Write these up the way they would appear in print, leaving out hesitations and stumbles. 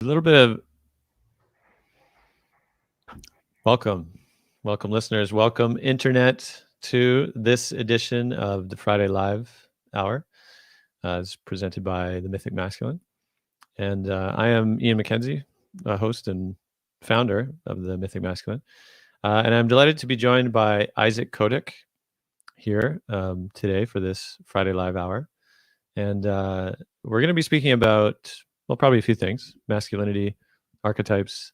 A little bit of welcome, listeners, welcome internet to this edition of the Friday Live Hour, as presented by the Mythic Masculine. And I am Ian McKenzie, a host and founder of the Mythic Masculine. And I'm delighted to be joined by Isaac Cotec here today for this Friday Live Hour. And we're going to be speaking about, well, probably a few things: masculinity, archetypes,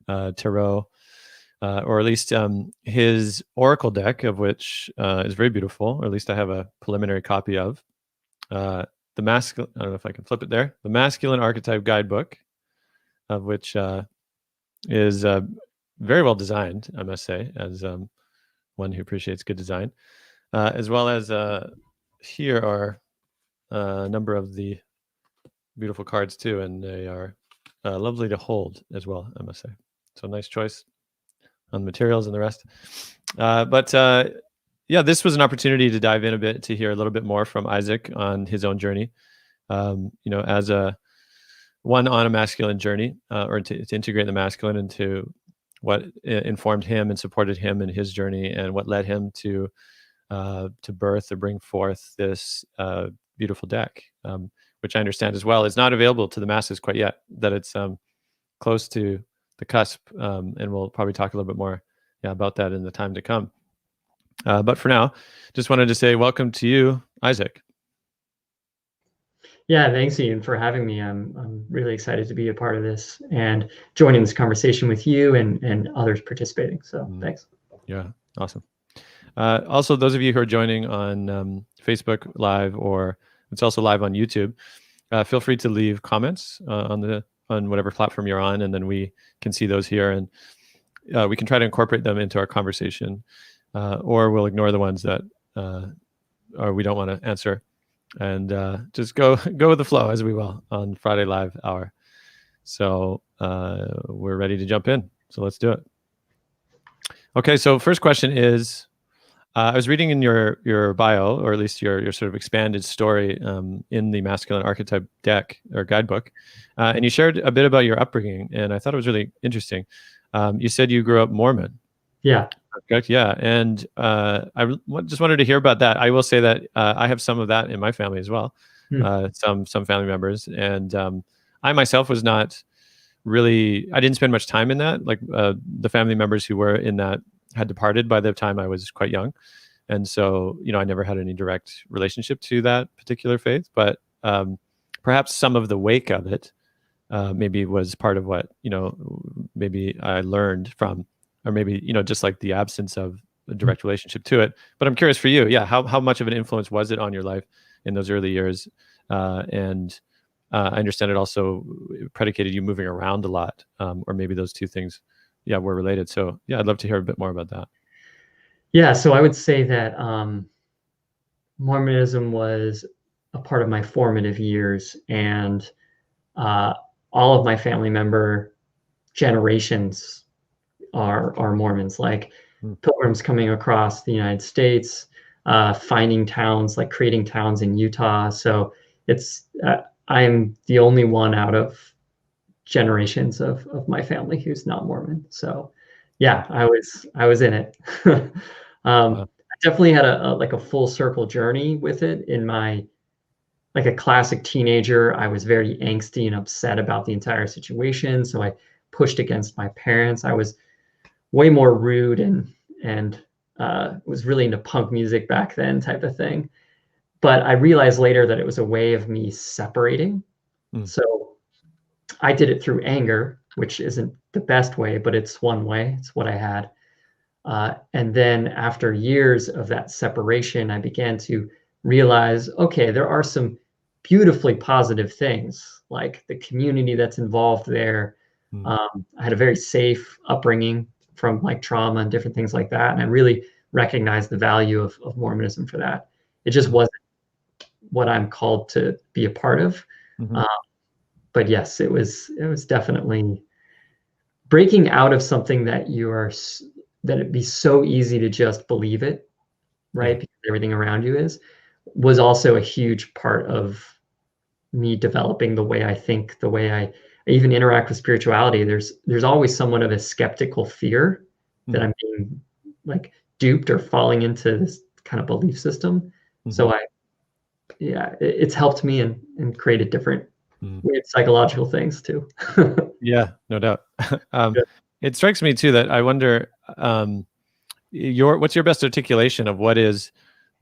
tarot, or at least his oracle deck, of which is very beautiful, or at least I have a preliminary copy of. The masculine, I don't know if I can flip it there, the Masculine Archetype Guidebook, of which is very well designed, I must say, as one who appreciates good design, as well as here are a number of the beautiful cards too, and they are lovely to hold as well, I must say. So nice choice on the materials and the rest. Yeah, this was an opportunity to dive in a bit, to hear a little bit more from Isaac on his own journey, as one on a masculine journey, or to integrate the masculine into what informed him and supported him in his journey, and what led him to birth or bring forth this beautiful deck, which I understand as well is not available to the masses quite yet, that it's close to the cusp, and we'll probably talk a little bit more about that in the time to come. But for now, just wanted to say welcome to you, Isaac. Yeah, thanks, Ian, for having me. I'm really excited to be a part of this and joining this conversation with you and others participating. So thanks. Yeah, awesome. Also, those of you who are joining on Facebook Live, or it's also live on YouTube, feel free to leave comments on whatever platform you're on, and then we can see those here, and we can try to incorporate them into our conversation, or we'll ignore the ones that we don't want to answer, and just go with the flow, as we will on Friday Live Hour. So we're ready to jump in. So let's do it. Okay, so first question is, I was reading in your bio, or at least your sort of expanded story in the Masculine Archetype Deck or Guidebook, and you shared a bit about your upbringing, and I thought it was really interesting. You said you grew up Mormon. Yeah. Correct. Yeah, and I just wanted to hear about that. I will say that I have some of that in my family as well, some family members, and I myself was not really. I didn't spend much time in that. Like the family members who were in that had departed by the time I was quite young. And so, I never had any direct relationship to that particular faith, but perhaps some of the wake of it maybe was part of what, maybe I learned from, or maybe, just like the absence of a direct relationship to it. But I'm curious for you, how much of an influence was it on your life in those early years? And I understand it also predicated you moving around a lot, or maybe those two things were related. So I'd love to hear a bit more about that. Yeah, so I would say that Mormonism was a part of my formative years, and all of my family member generations are Mormons, like pilgrims coming across the United States, finding towns, like creating towns in Utah. So it's I'm the only one out of generations of my family who's not Mormon. So yeah, I was in it. I definitely had a full circle journey with it. In my, like a classic teenager, I was very angsty and upset about the entire situation. So I pushed against my parents. I was way more rude and was really into punk music back then, type of thing. But I realized later that it was a way of me separating. So I did it through anger, which isn't the best way, but it's one way. It's what I had. And then after years of that separation, I began to realize, okay, there are some beautifully positive things, like the community that's involved there. I had a very safe upbringing from like trauma and different things like that. And I really recognized the value of Mormonism for that. It just wasn't what I'm called to be a part of. But yes, it was definitely breaking out of something that it'd be so easy to just believe it, right? Because everything around you was also a huge part of me developing the way I think, the way I even interact with spirituality, there's always somewhat of a skeptical fear that I'm being like duped or falling into this kind of belief system. So it's helped me and created different weird psychological things too. Yeah, no doubt. Yeah. It strikes me too that I wonder, what's your best articulation of what is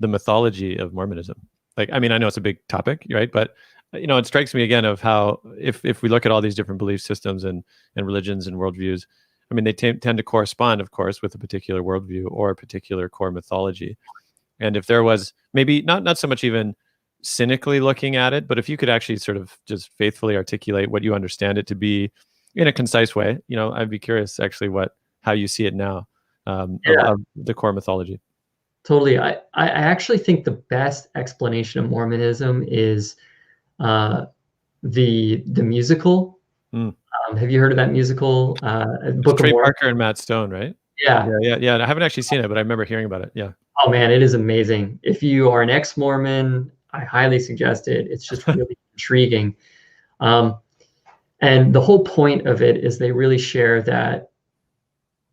the mythology of Mormonism? Like, I mean, I know it's a big topic, right? But it strikes me again of how if we look at all these different belief systems and religions and worldviews, I mean, they tend to correspond, of course, with a particular worldview or a particular core mythology. And if there was maybe not so much even cynically looking at it, but if you could actually sort of just faithfully articulate what you understand it to be in a concise way, I'd be curious actually how you see it now, of the core mythology. Totally. I actually think the best explanation of Mormonism is the musical. Have you heard of that musical, Book of Trey Mormon? Parker and Matt Stone, right? Yeah. Yeah. I haven't actually seen it, but I remember hearing about it. Yeah. Oh man, it is amazing. If you are an ex-Mormon, I highly suggest it. It's just really intriguing. And the whole point of it is they really share that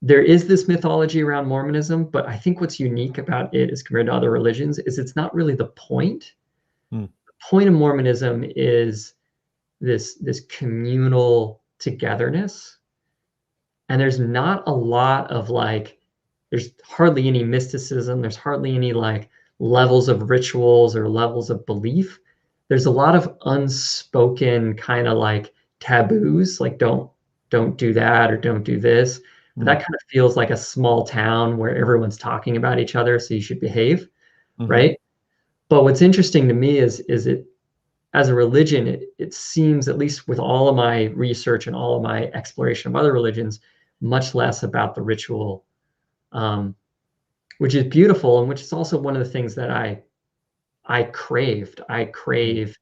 there is this mythology around Mormonism, but I think what's unique about it as compared to other religions is it's not really the point. The point of Mormonism is this communal togetherness. And there's not a lot of there's hardly any mysticism. There's hardly any levels of rituals or levels of belief. There's a lot of unspoken kind of taboos, like don't do that or don't do this. But that kind of feels like a small town where everyone's talking about each other, so you should behave, right? But what's interesting to me is it, as a religion, it seems, at least with all of my research and all of my exploration of other religions, much less about the ritual, which is beautiful, and which is also one of the things that I craved. I craved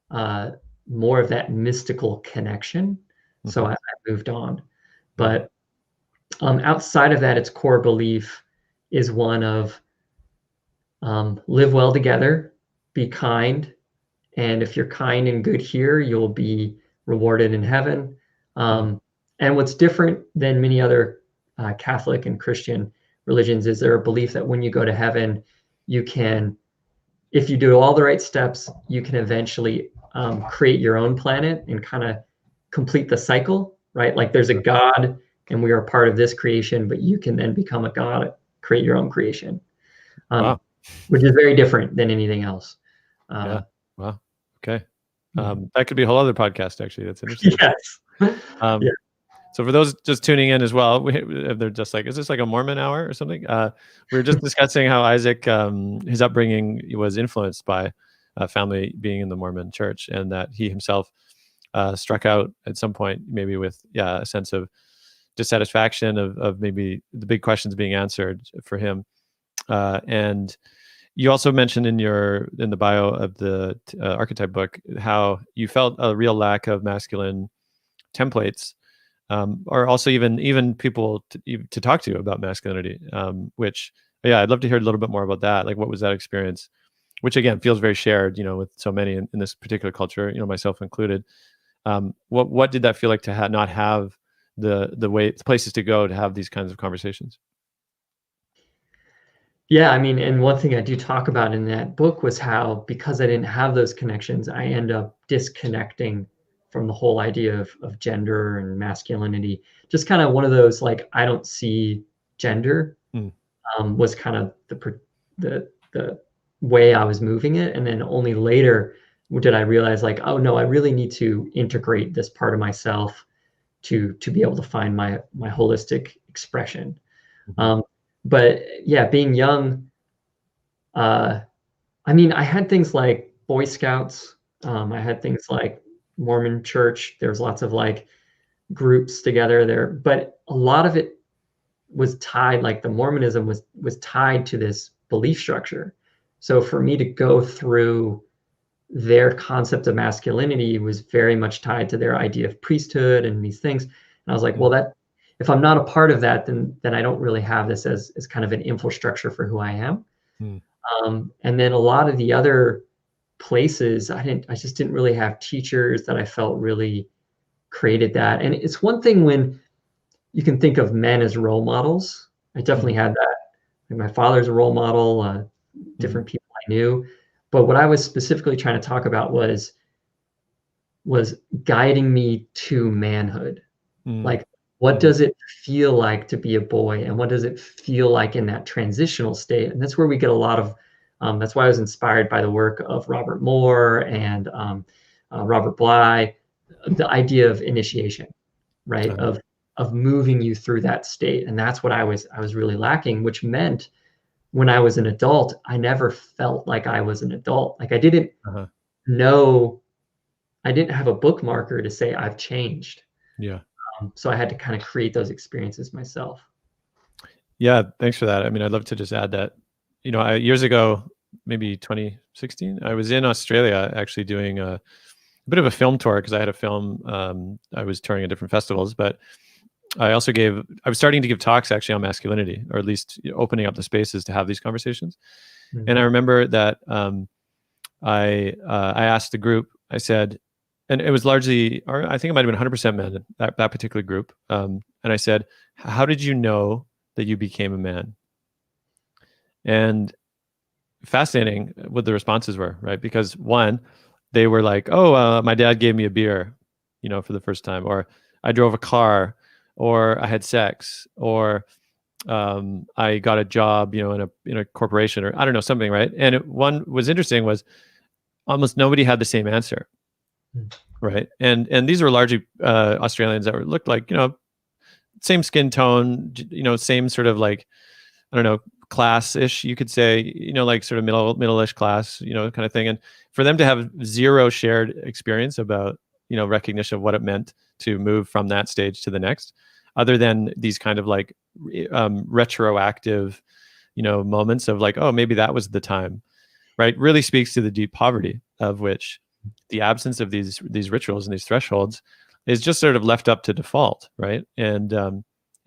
more of that mystical connection. So I moved on. But outside of that, its core belief is one of live well together, be kind, and if you're kind and good here, you'll be rewarded in heaven. And what's different than many other Catholic and Christian religions is there a belief that when you go to heaven, you can, if you do all the right steps, you can eventually create your own planet and kind of complete the cycle, right? Like there's a God and we are part of this creation, but you can then become a God, create your own creation, which is very different than anything else. Yeah. Wow. Okay. That could be a whole other podcast, actually. That's interesting. Yes. Yeah. So for those just tuning in as well, they're just like, is this like a Mormon hour or something? We were just discussing how Isaac, his upbringing was influenced by a family being in the Mormon church, and that he himself struck out at some point, maybe with a sense of dissatisfaction of maybe the big questions being answered for him. And you also mentioned in the bio of the archetype book how you felt a real lack of masculine templates, or also even people to talk to about masculinity, which I'd love to hear a little bit more about that. Like, what was that experience, which again feels very shared, with so many in this particular culture, myself included. What did that feel like to not have the places to go to have these kinds of conversations? Yeah, I mean, and one thing I do talk about in that book was how, because I didn't have those connections, I end up disconnecting from the whole idea of gender and masculinity. Just kind of one of those, I don't see gender, was kind of the way I was moving it. And then only later did I realize oh no, I really need to integrate this part of myself to be able to find my holistic expression. But yeah, being young, I mean, I had things like Boy Scouts. I had things like Mormon Church. There was lots of groups together there, but a lot of it was tied, the Mormonism was tied to this belief structure. So for me to go through their concept of masculinity was very much tied to their idea of priesthood and these things. And I was like, well, if I'm not a part of that, then I don't really have this as kind of an infrastructure for who I am. And then a lot of the other places, I just didn't really have teachers that I felt really created that. And it's one thing when you can think of men as role models. I definitely had that. Like my father's a role model, different people I knew. But what I was specifically trying to talk about was guiding me to manhood. Like, what does it feel like to be a boy, and what does it feel like in that transitional state? And that's where we get a lot of, that's why I was inspired by the work of Robert Moore and Robert Bly, the idea of initiation, right? Of moving you through that state. And that's what I was really lacking, which meant when I was an adult, I never felt like I was an adult. Like I didn't know, I didn't have a bookmarker to say I've changed. Yeah. So I had to kind of create those experiences myself. Yeah, thanks for that. I mean, I'd love to just add that, years ago, maybe 2016, I was in Australia actually doing a bit of a film tour because I had a film. I was touring at different festivals, but I was starting to give talks actually on masculinity, or at least opening up the spaces to have these conversations. And I remember that I asked the group, I said, and it was largely, or I think it might have been 100% men, that particular group. And I said, how did you know that you became a man? And fascinating what the responses were, right? Because one, they were like, oh, my dad gave me a beer, for the first time, or I drove a car, or I had sex, or I got a job, in a corporation, or I don't know, something, right? And one was interesting was almost nobody had the same answer. Right. And these were largely Australians that looked like, same skin tone, same sort of like, I don't know, class-ish, you could say, like sort of middle-ish class, kind of thing. And for them to have zero shared experience about, recognition of what it meant to move from that stage to the next, other than these kind of like retroactive, moments of like, oh, maybe that was the time, right? Really speaks to the deep poverty of which the absence of these rituals and these thresholds is just sort of left up to default, right? And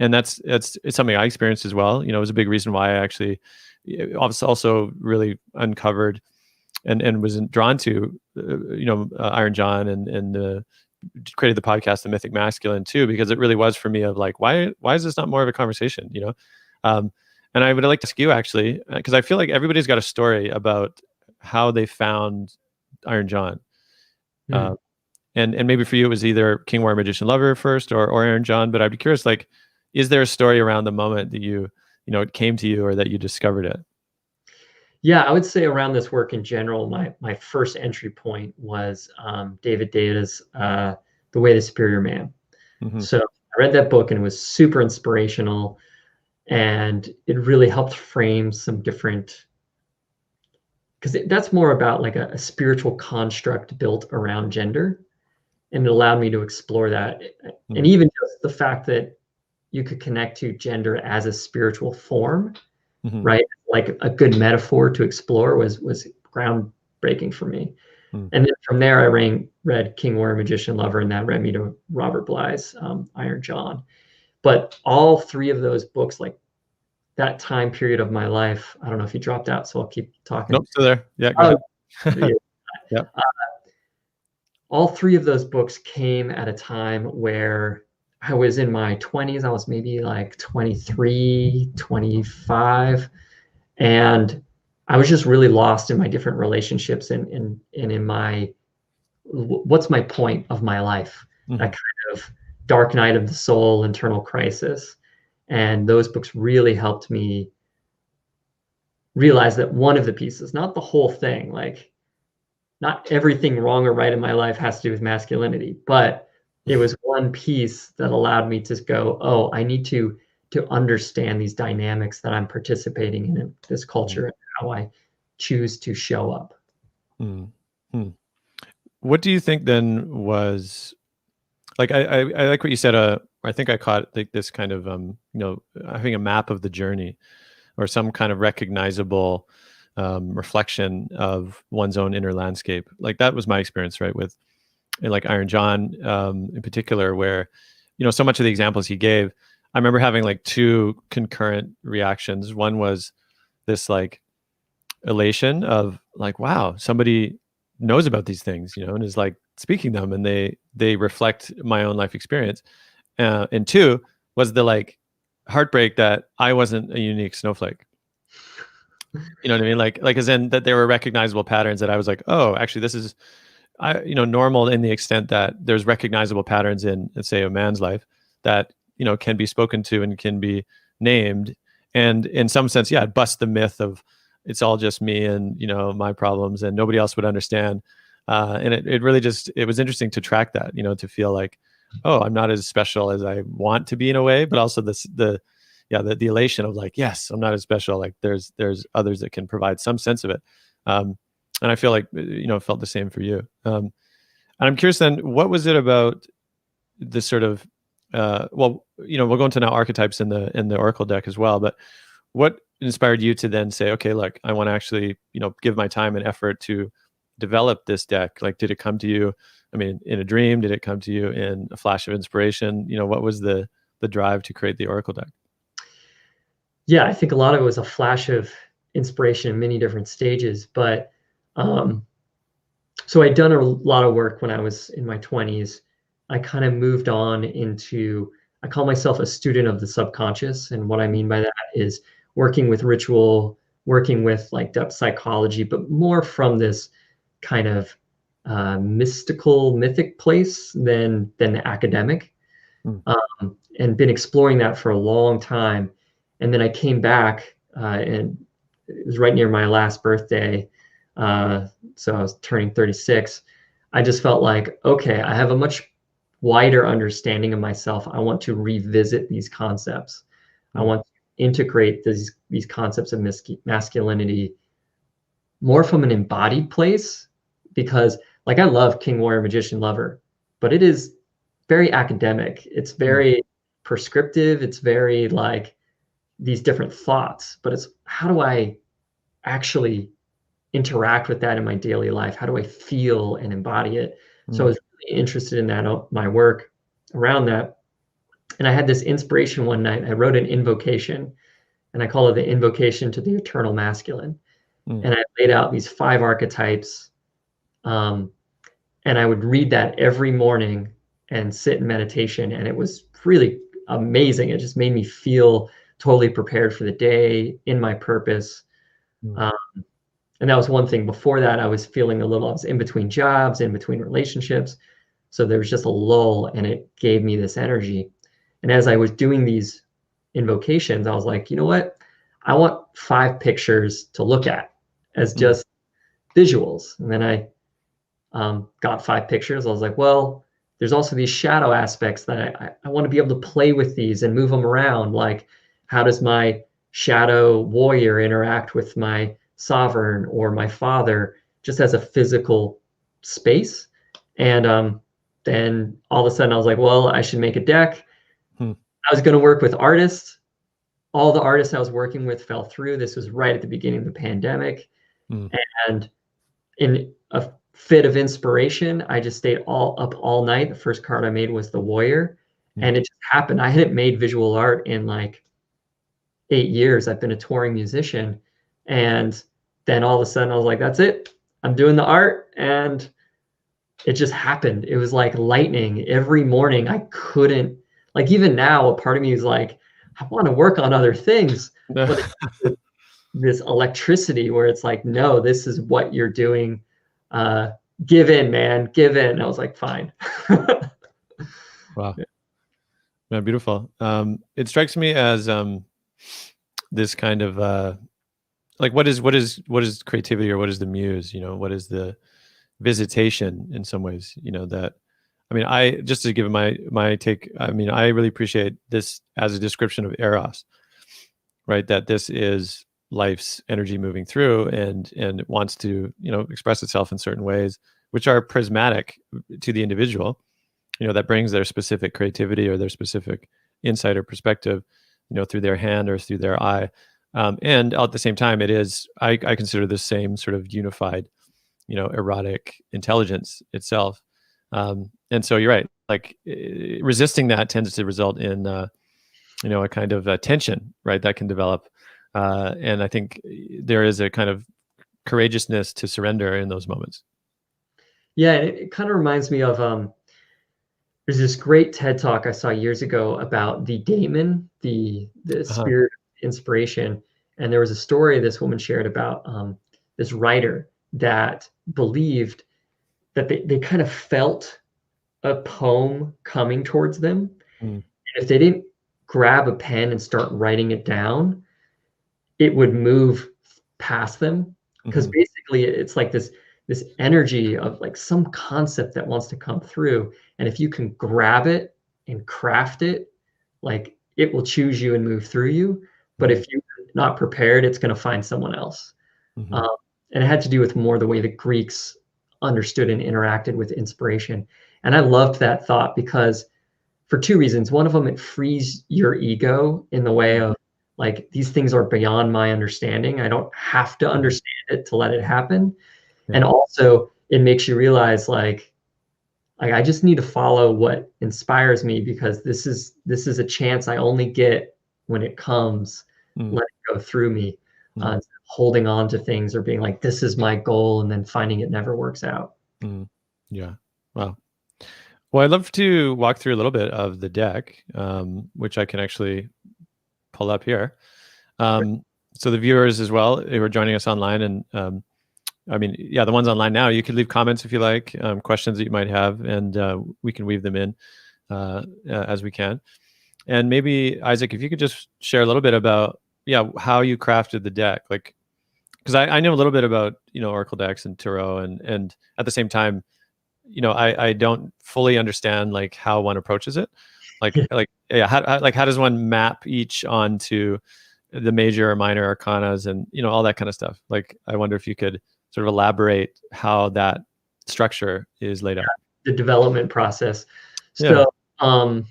it's something I experienced as well. It was a big reason why I actually also really uncovered and was drawn to Iron John and created the podcast The Mythic Masculine too, because it really was for me of like, why is this not more of a conversation? And I would like to ask you actually, because I feel like everybody's got a story about how they found Iron John. And maybe for you it was either King, Warrior, Magician, Lover first, or Iron John. But I'd be curious, like, is there a story around the moment that it came to you or that you discovered it? Yeah, I would say around this work in general, my first entry point was David Deda's The Way of the Superior Man. So I read that book and it was super inspirational, and it really helped frame some different, because that's more about like a spiritual construct built around gender, and it allowed me to explore that. And even just the fact that you could connect to gender as a spiritual form, right? Like a good metaphor to explore was groundbreaking for me. And then from there, I read King, Warrior, Magician, Lover, and that led me to Robert Bly's Iron John. But all three of those books, like that time period of my life, I don't know if you dropped out, so I'll keep talking. Nope, still there. Yeah, go ahead. Yeah. All three of those books came at a time where I was in my 20s. I was maybe like 23, 25. And I was just really lost in my different relationships and in my, what's my point of my life? That kind of dark night of the soul, internal crisis. And those books really helped me realize that one of the pieces, not the whole thing, like not everything wrong or right in my life has to do with masculinity, but it was one piece that allowed me to go, oh, I need to understand these dynamics that I'm participating in this culture and how I choose to show up. What do you think then was, like, I like what you said, I think I caught like this kind of, having a map of the journey or some kind of recognizable reflection of one's own inner landscape. Like that was my experience, right? With like Iron John in particular, where, so much of the examples he gave, I remember having like two concurrent reactions. One was this like elation of like, wow, somebody knows about these things, and is like speaking them, and they reflect my own life experience. And two was the like heartbreak that I wasn't a unique snowflake. You know what I mean? Like as in that there were recognizable patterns that I was like, oh, actually this is normal in the extent that there's recognizable patterns in, let's say, a man's life that, can be spoken to and can be named. And in some sense, yeah, it busts the myth of it's all just me and, my problems and nobody else would understand. And it really it was interesting to track that, to feel like, oh, I'm not as special as I want to be in a way, but also the elation of like, yes, I'm not as special. Like there's others that can provide some sense of it. And I feel like, it felt the same for you. And I'm curious then, what was it about this sort of, we'll go into now archetypes in the Oracle deck as well, but what inspired you to then say, okay, look, I want to actually, give my time and effort to develop this deck? Like, did it come to you, in a dream? Did it come to you in a flash of inspiration? What was the drive to create the Oracle deck? Yeah, I think a lot of it was a flash of inspiration in many different stages, but so I'd done a lot of work when I was in my 20s. I kind of moved on into, I call myself a student of the subconscious. And what I mean by that is working with ritual, working with like depth psychology, but more from this kind of mythic place than academic. And been exploring that for a long time. And then I came back and it was right near my last birthday. So I was turning 36. I just felt like, okay, I have a much wider understanding of myself. I want to revisit these concepts. I want to integrate these concepts of masculinity more from an embodied place, because like I love King, Warrior, Magician, Lover, but it is very academic. It's very prescriptive. It's very like these different thoughts, but it's how do I actually interact with that in my daily life? How do I feel and embody it? So I was really interested in that, my work around that. And I had this inspiration one night. I wrote an invocation, and I call it the invocation to the eternal masculine. And I laid out these 5 archetypes. And I would read that every morning and sit in meditation. And it was really amazing. It just made me feel totally prepared for the day, in my purpose. And that was one thing. Before that, I was in between jobs, in between relationships. So there was just a lull, and it gave me this energy. And as I was doing these invocations, I was like, you know what? I want 5 pictures to look at as just visuals. And then I got 5 pictures. I was like, well, there's also these shadow aspects that I want to be able to play with these and move them around. Like, how does my shadow warrior interact with my sovereign or my father, just as a physical space? And then all of a sudden I was like, well, I should make a deck. I was going to work with artists. All the artists I was working with fell through. This was right at the beginning of the pandemic. And in a fit of inspiration, I just stayed up all night. The first card I made was the warrior. And it just happened. I hadn't made visual art in like 8 years. I've been a touring musician. And then all of a sudden I was like, that's it. I'm doing the art. And it just happened. It was like lightning. Every morning I couldn't, like, even now, a part of me is like, I want to work on other things. But this electricity where it's like, no, this is what you're doing. Give in, man, give in. And I was like, fine. Wow. Yeah, beautiful. It strikes me as this kind of like what is creativity, or what is the muse? What is the visitation in some ways? That I just to give my take. I really appreciate this as a description of eros, right? That this is life's energy moving through, and it wants to express itself in certain ways, which are prismatic to the individual. That brings their specific creativity or their specific insight or perspective, through their hand or through their eye. And at the same time, it is, I consider the same sort of unified, erotic intelligence itself. And so you're right, like resisting that tends to result in, a kind of tension, right? That can develop. And I think there is a kind of courageousness to surrender in those moments. Yeah, it kind of reminds me of there's this great TED talk I saw years ago about the daemon, the Uh-huh. spirit of inspiration, and there was a story this woman shared about this writer that believed that they kind of felt a poem coming towards them. Mm, And if they didn't grab a pen and start writing it down, it would move past them. Because mhm, basically it's like this energy of like some concept that wants to come through. And if you can grab it and craft it, like it will choose you and move through you. But mhm, if you're not prepared, it's going to find someone else. mhm, Um, and it had to do with more the way the Greeks understood and interacted with inspiration. And I loved that thought because for two reasons. One of them, it frees your ego in the way of like, these things are beyond my understanding. I don't have to mhm. understand it to let it happen. Yeah. And also, it makes you realize like I just need to follow what inspires me because this is a chance I only get when it comes. Mm, Let it go through me. mhm, Holding on to things or being like, this is my goal, and then finding it never works out. mm. Yeah. Wow. Well, I'd love to walk through a little bit of the deck, which I can actually pull up here. Um, so the viewers as well who are joining us online, and I mean, yeah, the ones online now, you could leave comments if you like, questions that you might have, and we can weave them in as we can. And maybe Isaac, if you could just share a little bit about, yeah, how you crafted the deck, like, because I know a little bit about, Oracle decks and Tarot, and at the same time, I don't fully understand like how one approaches it. Like yeah, how does one map each onto the major or minor arcanas and all that kind of stuff. Like I wonder if you could sort of elaborate how that structure is laid out. The development process. Yeah. So,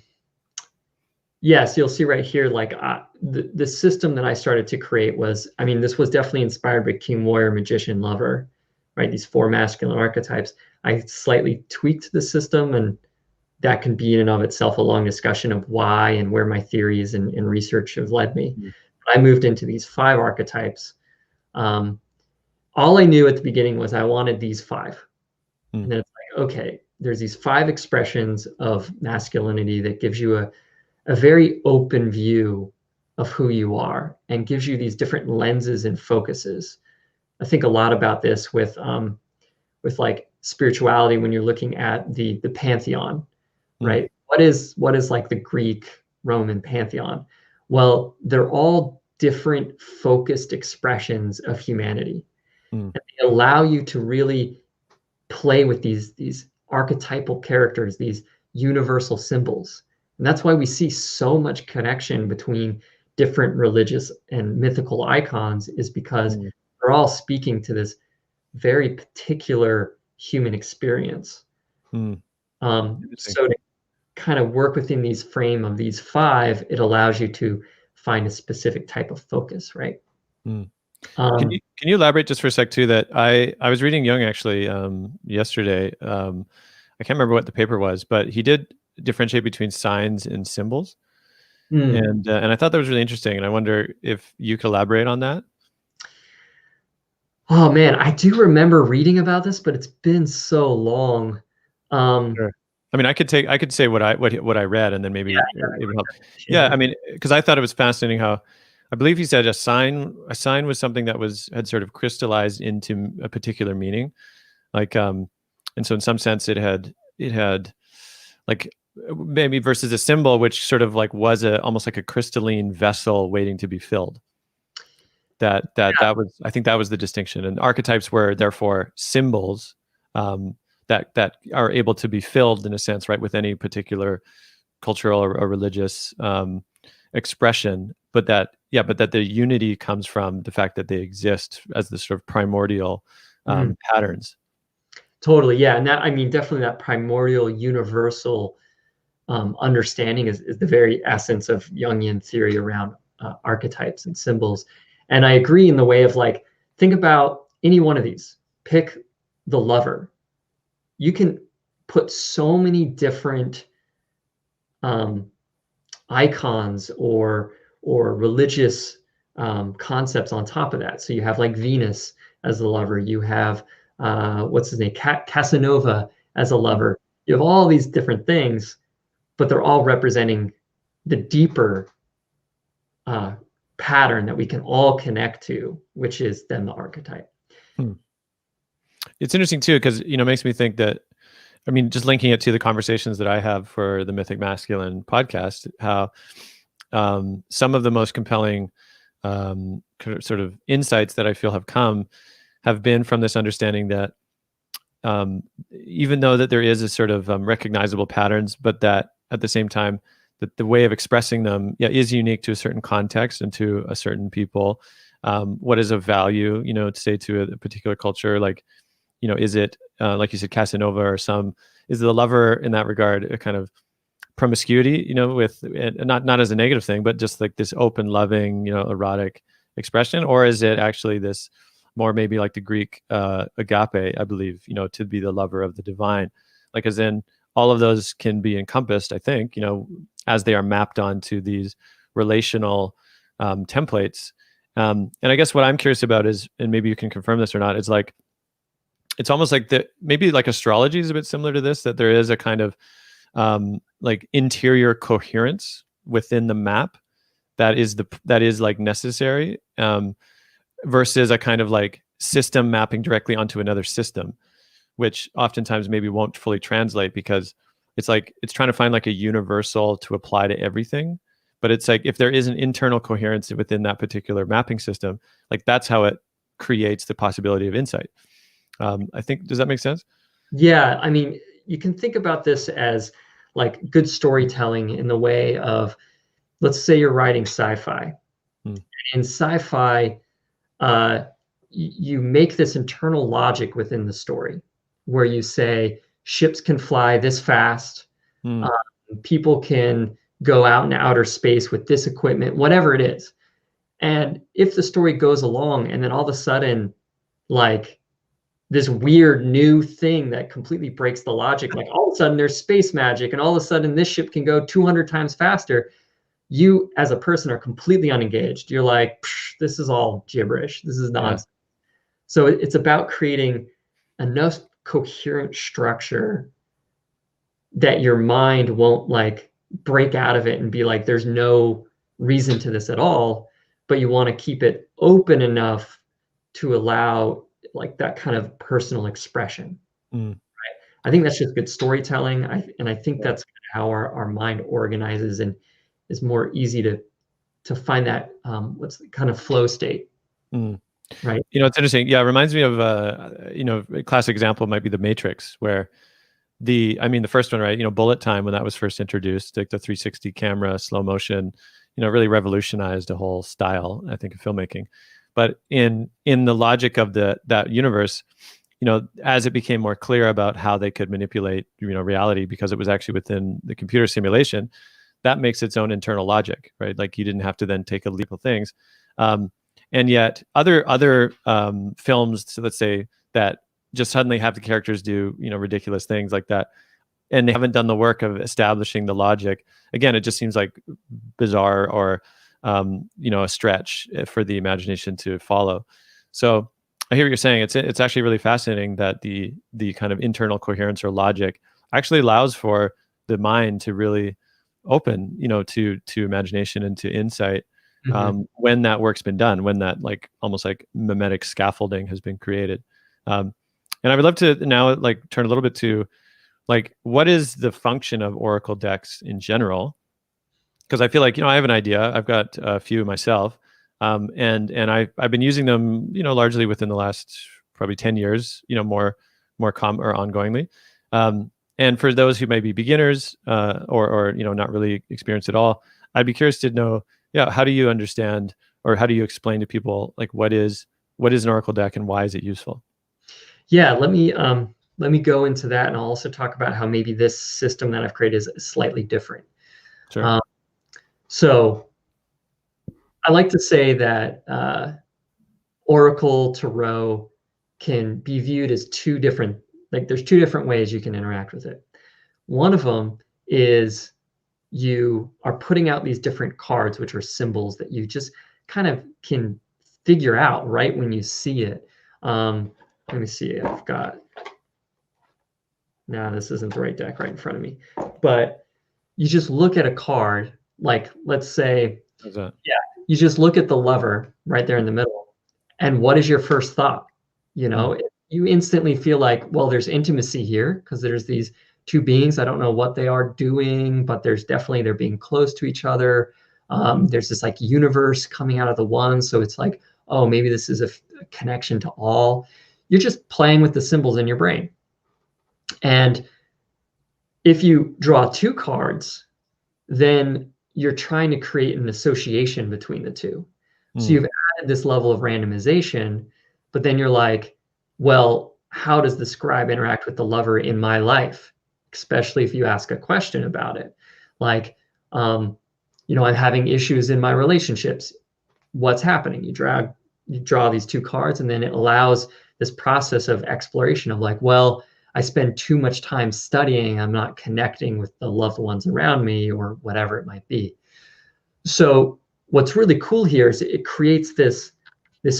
yes, you'll see right here, like the system that I started to create was, I mean, this was definitely inspired by King, Warrior, Magician, Lover, right? These four masculine archetypes. I slightly tweaked the system, and that can be in and of itself a long discussion of why and where my theories and research have led me. Mm, But I moved into these five archetypes. Um, all I knew at the beginning was I wanted these five. mm, And then it's like, okay, there's these five expressions of masculinity that gives you a very open view of who you are and gives you these different lenses and focuses. I think a lot about this with like spirituality when you're looking at the pantheon, mm, right? What is like the Greek Roman pantheon? Well, they're all different focused expressions of humanity. mm, And they allow you to really play with these archetypal characters, these universal symbols. And that's why we see so much connection between different religious and mythical icons, is because mm, they're all speaking to this very particular human experience. mm. Interesting. So to kind of work within these frame of these five, it allows you to find a specific type of focus, right? Mm. Um, Can you elaborate just for a sec too? That I was reading Jung actually yesterday. I can't remember what the paper was, but he did differentiate between signs and symbols, hmm. and I thought that was really interesting. And I wonder if you could elaborate on that. Oh man, I do remember reading about this, but it's been so long. Um, Sure. I mean, I could say what I read, and then maybe it would help. Yeah, yeah. I mean, because I thought it was fascinating how I believe he said a sign was something that had sort of crystallized into a particular meaning, like and so in some sense it had like maybe versus a symbol which sort of like was a almost like a crystalline vessel waiting to be filled. That was, I think that was the distinction, and archetypes were therefore symbols um, that are able to be filled in a sense, right, with any particular cultural or religious expression, but that the unity comes from the fact that they exist as the sort of primordial Mhm. patterns. Totally, yeah, and that, I mean, definitely that primordial universal understanding is the very essence of Jungian theory around archetypes and symbols. And I agree in the way of like, think about any one of these. Pick the lover. You can put so many different um, icons or religious concepts on top of that. So you have like Venus as the lover. You have what's his name, Casanova as a lover. You have all these different things, but they're all representing the deeper pattern that we can all connect to, which is then the archetype. It's interesting too, because it makes me think that, I mean, just linking it to the conversations that I have for the Mythic Masculine podcast, how some of the most compelling sort of insights that I feel have been from this understanding that even though that there is a sort of recognizable patterns, but that at the same time that the way of expressing them is unique to a certain context and to a certain people. What is of value, to say to a particular culture, like, is it like you said, Casanova, or is the lover in that regard a kind of promiscuity, with not as a negative thing, but just like this open, loving, erotic expression, or is it actually this more maybe like the Greek agape, I believe, to be the lover of the divine, like as in all of those can be encompassed, I think, as they are mapped onto these relational templates. And I guess what I'm curious about is, and maybe you can confirm this or not, is like, it's almost like maybe like astrology is a bit similar to this, that there is a kind of like interior coherence within the map that is like necessary, versus a kind of like system mapping directly onto another system, which oftentimes maybe won't fully translate, because it's like it's trying to find like a universal to apply to everything. But it's like if there is an internal coherence within that particular mapping system, like that's how it creates the possibility of insight. I think, does that make sense? Yeah, I mean, you can think about this as like good storytelling in the way of, let's say you're writing sci-fi. In sci-fi, you make this internal logic within the story where you say ships can fly this fast, people can go out in outer space with this equipment, whatever it is. And if the story goes along and then all of a sudden, like this weird new thing that completely breaks the logic, like all of a sudden there's space magic and all of a sudden this ship can go 200 times faster, you as a person are completely unengaged. You're like, this is all gibberish. This is nonsense. Yeah. So it's about creating enough coherent structure that your mind won't like break out of it and be like, there's no reason to this at all, but you want to keep it open enough to allow like that kind of personal expression. Right? I think that's just good storytelling. I think that's how our mind organizes and is more easy to find that what's the kind of flow state. Right. It's interesting. Yeah, it reminds me of a classic example might be The Matrix, where the first one, right? Bullet time, when that was first introduced, like the 360 camera, slow motion, really revolutionized a whole style, I think, of filmmaking. But in the logic of that universe, as it became more clear about how they could manipulate, reality, because it was actually within the computer simulation, that makes its own internal logic, right? Like you didn't have to then take a leap of things. And yet other films, so let's say, that just suddenly have the characters do, ridiculous things like that, and they haven't done the work of establishing the logic. Again, it just seems like bizarre or, a stretch for the imagination to follow. So I hear what you're saying. It's actually really fascinating that the kind of internal coherence or logic actually allows for the mind to really open, to imagination and to insight, when that work's been done, when that like almost like mimetic scaffolding has been created. And I would love to now like turn a little bit to like, what is the function of oracle decks in general? Because I feel like, I have an idea. I've got a few myself, and I've been using them, largely within the last probably 10 years, more or ongoingly. And for those who may be beginners, or not really experienced at all, I'd be curious to know, how do you understand, or how do you explain to people like what is an oracle deck and why is it useful? Yeah, let me go into that, and I'll also talk about how maybe this system that I've created is slightly different. Sure. So I like to say that Oracle Tarot can be viewed as there's two different ways you can interact with it. One of them is you are putting out these different cards, which are symbols that you just kind of can figure out right when you see it. let me see. I've got, no, this isn't the right deck right in front of me, but you just look at a card, like let's say, How's that? yeah, you just look at the lover right there in the middle, and what is your first thought? You know, you instantly feel like, well, there's intimacy here because there's these two beings. I don't know what they are doing, but there's definitely, they're being close to each other. There's this like universe coming out of the one. So it's like, oh, maybe this is a connection to all. You're just playing with the symbols in your brain. And if you draw two cards, then you're trying to create an association between the two. So you've added this level of randomization, but then you're like, well, how does the scribe interact with the lover in my life? Especially if you ask a question about it. Like, I'm having issues in my relationships. What's happening? You draw these two cards, and then it allows this process of exploration of like, well, I spend too much time studying. I'm not connecting with the loved ones around me or whatever it might be. So what's really cool here is it creates this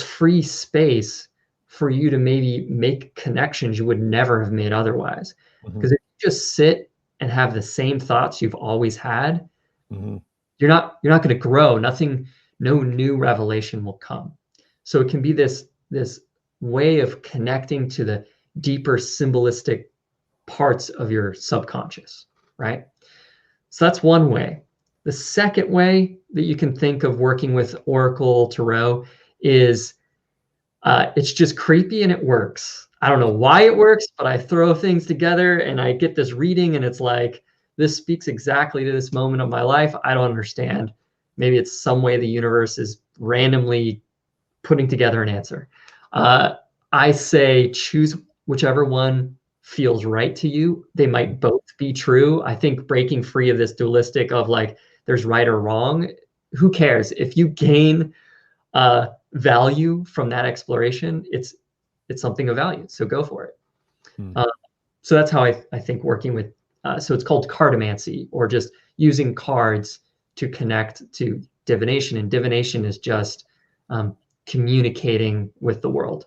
free space for you to maybe make connections you would never have made otherwise. Because if you just sit and have the same thoughts you've always had, you're not going to grow. No new revelation will come. So it can be this way of connecting to the deeper symbolistic parts of your subconscious, right? So that's one way. The second way that you can think of working with Oracle Tarot is it's just creepy and it works. I don't know why it works, but I throw things together and I get this reading and it's like, this speaks exactly to this moment of my life. I don't understand. Maybe it's some way the universe is randomly putting together an answer. I say choose whichever one feels right to you. They might both be true. I think breaking free of this dualistic of like, there's right or wrong, who cares? If you gain value from that exploration, it's something of value. So go for it. So that's how I think working with, so it's called cartomancy, or just using cards to connect to divination. And divination is just communicating with the world.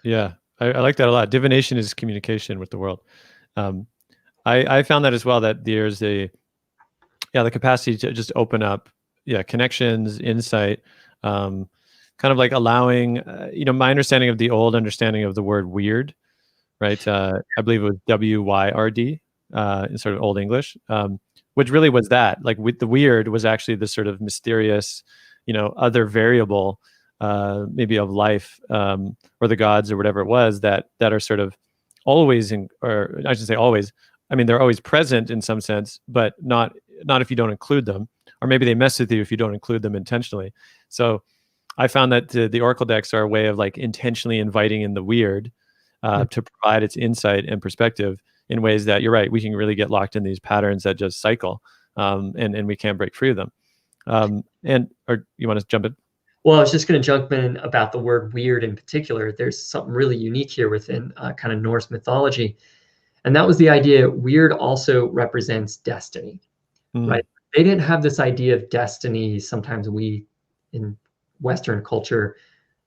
Yeah, I like that a lot. Divination is communication with the world. I found that as well, that there's the capacity to just open up, connections, insight, kind of like allowing, my understanding of the old understanding of the word weird, right? I believe it was WYRD in sort of Old English, which really was that, like with the weird was actually this sort of mysterious, other variable, maybe of life, or the gods or whatever it was that are sort of always or I should say always. I mean, they're always present in some sense, but not if you don't include them, or maybe they mess with you if you don't include them intentionally. So I found that the Oracle decks are a way of like intentionally inviting in the weird to provide its insight and perspective in ways that, you're right, we can really get locked in these patterns that just cycle, and we can't break free of them. Or you want to jump in? Well, I was just going to jump in about the word weird in particular. There's something really unique here within kind of Norse mythology. And that was the idea. Weird also represents destiny, right? They didn't have this idea of destiny. Sometimes we in Western culture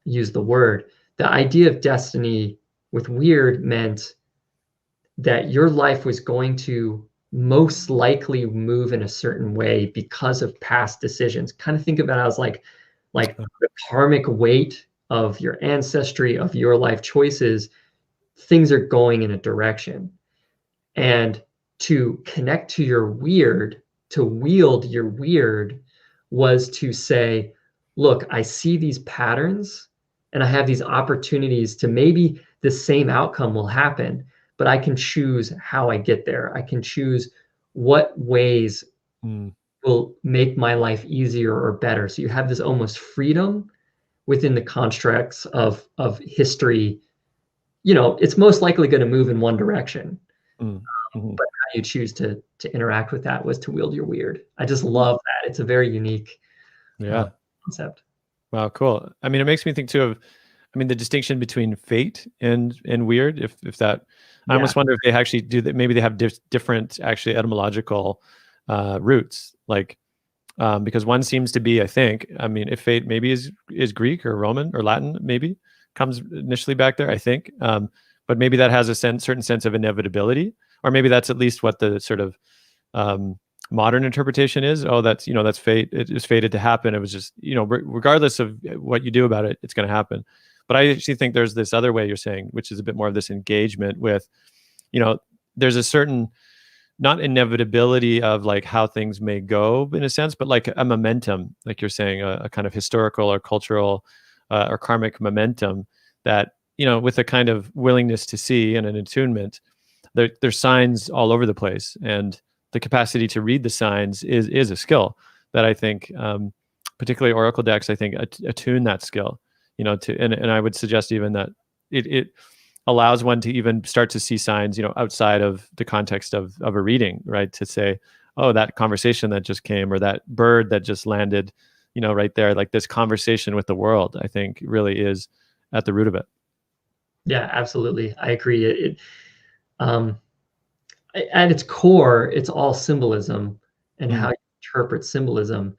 use the word. The idea of destiny with weird meant that your life was going to most likely move in a certain way because of past decisions. Kind of think about it as like the karmic weight of your ancestry, of your life choices. Things are going in a direction. And to connect to your weird, to wield your weird, was to say, look, I see these patterns and I have these opportunities to maybe the same outcome will happen, but I can choose how I get there. I can choose what ways will make my life easier or better. So you have this almost freedom within the constructs of history. It's most likely going to move in one direction. But how you choose to interact with that was to wield your weird. I just love that. It's a very unique concept. Wow, cool. I mean, it makes me think too of, the distinction between fate and weird. If that, I almost wonder if they actually do that. Maybe they have different actually etymological roots. Like, because one seems to be, I think, if fate maybe is Greek or Roman or Latin, maybe, comes initially back there, I think. But maybe that has a certain sense of inevitability, or maybe that's at least what the sort of modern interpretation is. Oh, that's, that's fate. It was fated to happen. It was just, regardless of what you do about it, it's going to happen. But I actually think there's this other way you're saying, which is a bit more of this engagement with, there's a certain, not inevitability of like how things may go in a sense, but like a momentum, like you're saying, a kind of historical or cultural or karmic momentum that, with a kind of willingness to see and an attunement, there's signs all over the place. And the capacity to read the signs is a skill that I think, particularly Oracle decks, I think attune that skill, and I would suggest even that it allows one to even start to see signs, outside of the context of a reading, right? To say, oh, that conversation that just came, or that bird that just landed, right there, like this conversation with the world, I think really is at the root of it. Yeah, absolutely. I agree. At its core, it's all symbolism and how you interpret symbolism.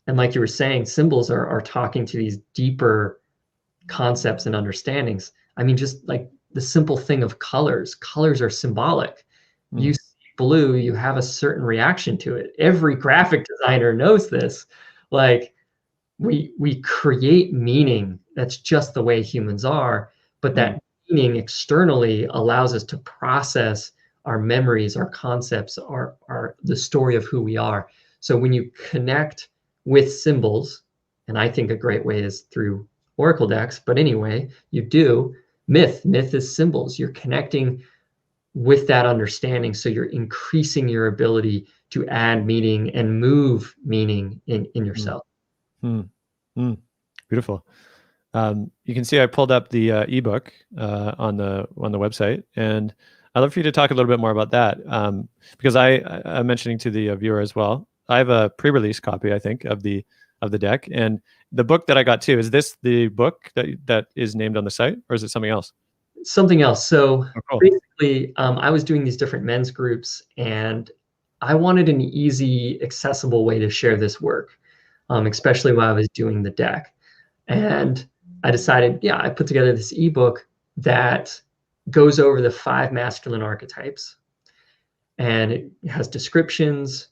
And like you were saying, symbols are talking to these deeper concepts and understandings. I mean, just like the simple thing of colors. Colors are symbolic. You see blue, you have a certain reaction to it. Every graphic designer knows this. Like we create meaning. That's just the way humans are. But that meaning externally allows us to process our memories, our concepts, our the story of who we are. So when you connect with symbols, and I think a great way is through Oracle decks, but anyway, you do myth. Myth is symbols. You're connecting with that understanding, so you're increasing your ability to add meaning and move meaning in yourself. Beautiful. You can see I pulled up the ebook on the website, and I'd love for you to talk a little bit more about that, because I'm mentioning to the viewer as well. I have a pre-release copy, I think, of the deck, and the book that I got too. Is this the book that is named on the site, or is it something else? Something else. So cool. Basically, I was doing these different men's groups, and I wanted an easy, accessible way to share this work, especially while I was doing the deck. And I decided, I put together this ebook that goes over the 5 masculine archetypes, and it has descriptions.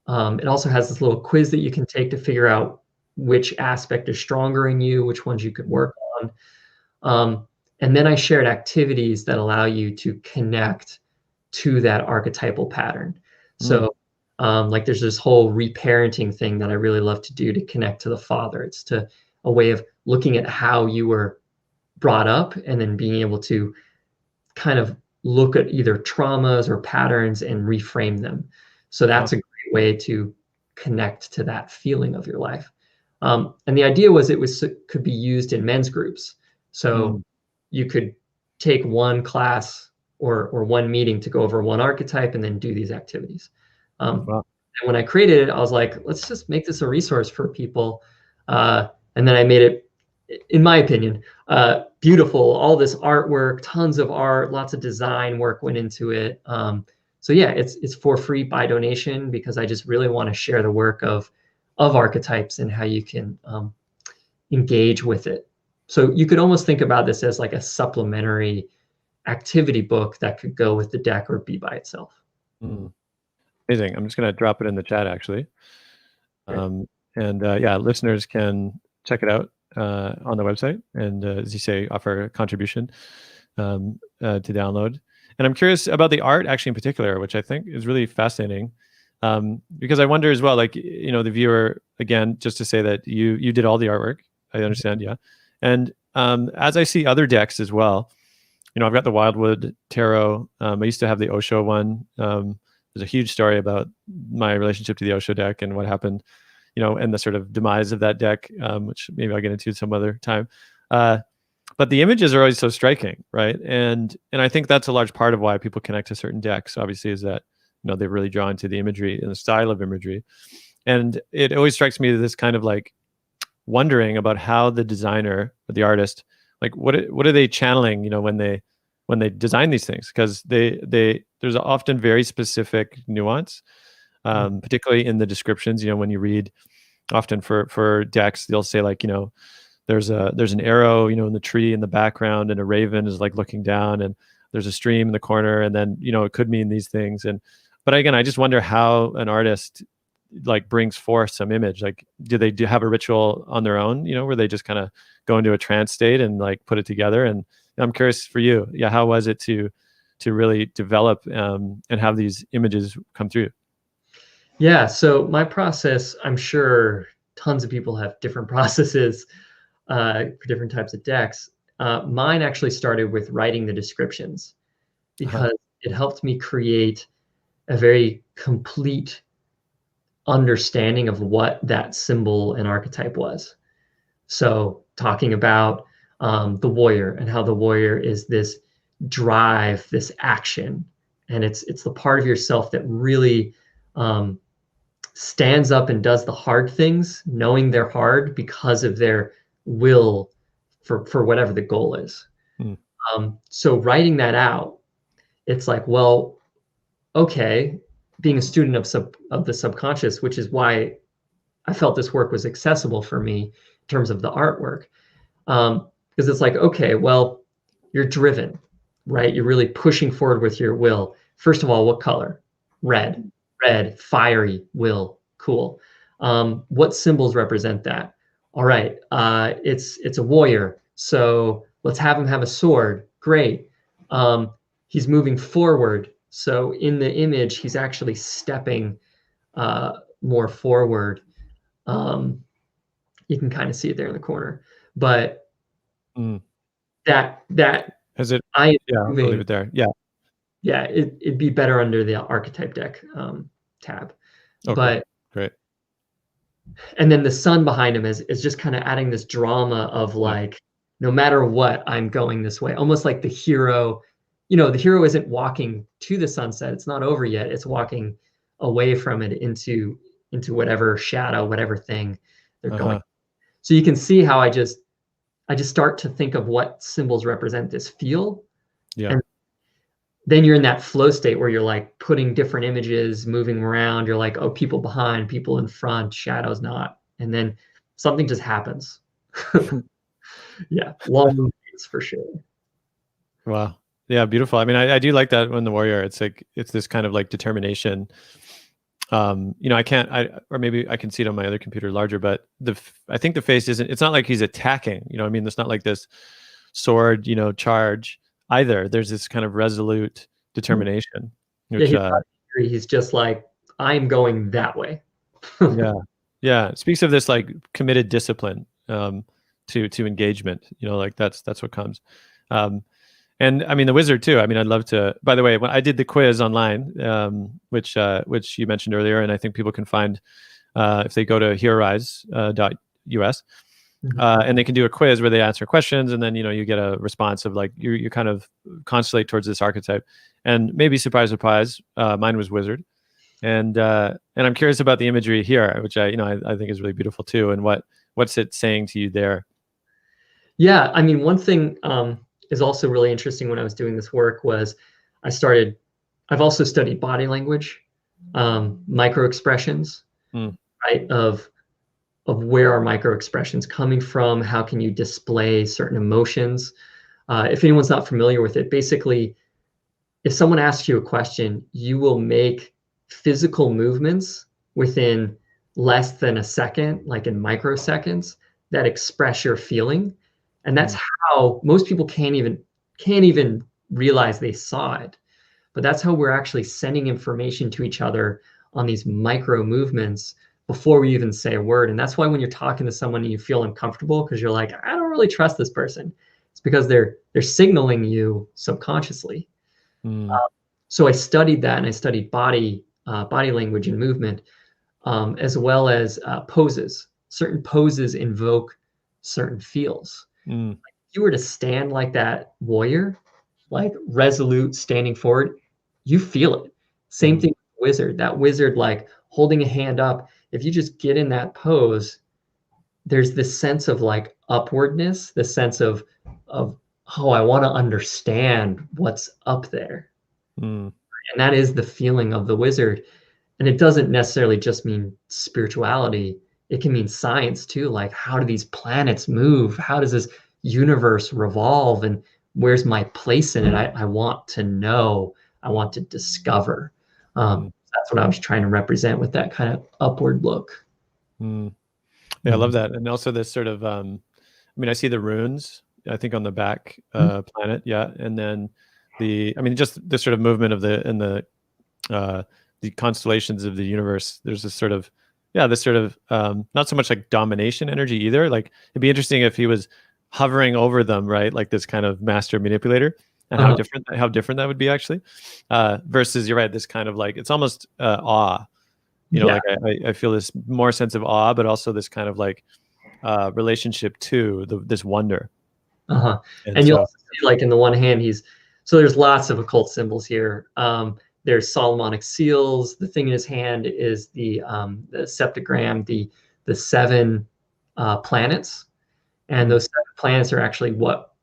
It also has this little quiz that you can take to figure out which aspect is stronger in you, which ones you could work on. And then I shared activities that allow you to connect to that archetypal pattern. So like there's this whole reparenting thing that I really love to do to connect to the father. It's a way of looking at how you were brought up and then being able to kind of look at either traumas or patterns and reframe them. So that's a great way to connect to that feeling of your life. And the idea was it could be used in men's groups. So you could take one class or one meeting to go over one archetype and then do these activities. And when I created it, I was like, let's just make this a resource for people. And then I made it, in my opinion, beautiful. All this artwork, tons of art, lots of design work went into it. So yeah, it's for free by donation, because I just really want to share the work of archetypes and how you can engage with it. So you could almost think about this as like a supplementary activity book that could go with the deck or be by itself. Amazing. I'm just going to drop it in the chat, actually. Listeners can check it out on the website, and as you say, offer a contribution to download. And I'm curious about the art, actually, in particular, which I think is really fascinating, because I wonder as well, like, the viewer, again, just to say that you did all the artwork. I understand, yeah. And as I see other decks as well, I've got the Wildwood Tarot. I used to have the Osho one. There's a huge story about my relationship to the Osho deck and what happened, and the sort of demise of that deck, which maybe I'll get into some other time. But the images are always so striking, right? And I think that's a large part of why people connect to certain decks, obviously, is that, they're really drawn to the imagery and the style of imagery. And it always strikes me this kind of like wondering about how the designer or the artist, like what are they channeling, when they design these things, because there's often very specific nuance, particularly in the descriptions. When you read often for decks, they'll say like, there's an arrow, you know, in the tree in the background, and a raven is like looking down, and there's a stream in the corner, and then, you know, it could mean these things. And but again, I just wonder how an artist like brings forth some image. Like, do they have a ritual on their own, you know, where they just kind of go into a trance state and like put it together? And I'm curious for you, yeah, how was it to really develop and have these images come through? Yeah, so my process, I'm sure tons of people have different processes for different types of decks. Mine actually started with writing the descriptions because it helped me create a very complete understanding of what that symbol and archetype was. So talking about the warrior and how the warrior is this drive, this action, and it's the part of yourself that really stands up and does the hard things, knowing they're hard because of their will for whatever the goal is. So writing that out, it's like, well, okay, being a student of the subconscious, which is why I felt this work was accessible for me in terms of the artwork. Because it's like, okay, well, you're driven, right? You're really pushing forward with your will. First of all, what color? Red. Red, fiery, will, cool. What symbols represent that? All right, it's a warrior. So let's have him have a sword. Great. He's moving forward. So in the image, he's actually stepping more forward. You can kind of see it there in the corner, but that Has it? I Yeah, I'll leave it there. Yeah. Yeah, it'd be better under the archetype deck tab. Okay. But great. and then the sun behind him is just kind of adding this drama of like, no matter what, I'm going this way. Almost like the hero, you know, the hero isn't walking to the sunset. It's not over yet. It's walking away from it into whatever shadow, whatever thing they're going. So you can see how I just start to think of what symbols represent this feel. Yeah. And then you're in that flow state where you're like putting different images, moving around. You're like, oh, people behind, people in front, shadows not. And then something just happens. Yeah, long movies for sure. Wow. Yeah, beautiful. I mean, I do like that when the warrior, it's like, it's this kind of like determination. You know, or maybe I can see it on my other computer larger, but I think the face it's not like he's attacking, you know what I mean? It's not like this sword, you know, charge either. There's this kind of resolute determination. Which, he's just like, I'm going that way. Yeah. It speaks of this like committed discipline to engagement, you know, like that's what comes. And I mean, the wizard too. I mean, I'd love to, by the way, when I did the quiz online, which you mentioned earlier, and I think people can find if they go to HeroRise.us, and they can do a quiz where they answer questions, and then, you know, you get a response of like, you kind of constellate towards this archetype, and maybe surprise, mine was wizard. And I'm curious about the imagery here, which I think is really beautiful too. And what's it saying to you there? Yeah, I mean, one thing is also really interesting when I was doing this work was I've also studied body language, micro expressions, right? Of where are micro expressions coming from? How can you display certain emotions? If anyone's not familiar with it, basically, if someone asks you a question, you will make physical movements within less than a second, like in microseconds, that express your feeling. And that's how most people can't even realize they saw it. But that's how we're actually sending information to each other on these micro movements before we even say a word. And that's why when you're talking to someone and you feel uncomfortable because you're like, I don't really trust this person, it's because they're signaling you subconsciously. So I studied that, and I studied body language and movement, as well as poses. Certain poses invoke certain feels. Like if you were to stand like that warrior, like resolute, standing forward, you feel it. Same thing with the wizard. That wizard, like holding a hand up, if you just get in that pose, there's this sense of like upwardness, the sense of oh, I want to understand what's up there. And that is the feeling of the wizard. And it doesn't necessarily just mean spirituality. it can mean science too. Like, how do these planets move? How does this universe revolve? And where's my place in it? I want to know. I want to discover. That's what I was trying to represent with that kind of upward look. Yeah, I love that. And also this sort of, I mean, I see the runes, I think on the back planet. Yeah. And then just this sort of movement of the constellations of the universe. There's this sort of, not so much like domination energy either. Like, it'd be interesting if he was hovering over them, right? Like this kind of master manipulator, and how different that would be actually, versus, you're right, this kind of like, it's almost awe, like I feel this more sense of awe, but also this kind of like relationship to this wonder. And you'll also see, like, in the one hand, so there's lots of occult symbols here. There's Solomonic seals. The thing in his hand is the septagram, the 7 planets, and those 7 planets are actually what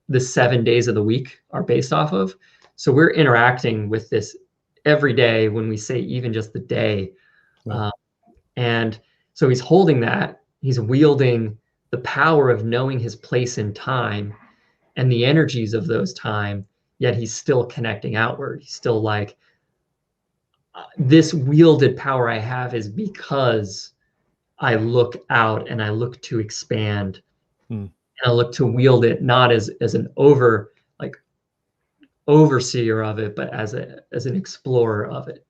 the 7 days of the week are based off of. So we're interacting with this every day when we say even just the day. And so he's holding that. He's wielding the power of knowing his place in time and the energies of those time, yet he's still connecting outward. He's still like, this wielded power I have is because I look out and I look to expand, and I look to wield it not as an overseer of it, but as an explorer of it.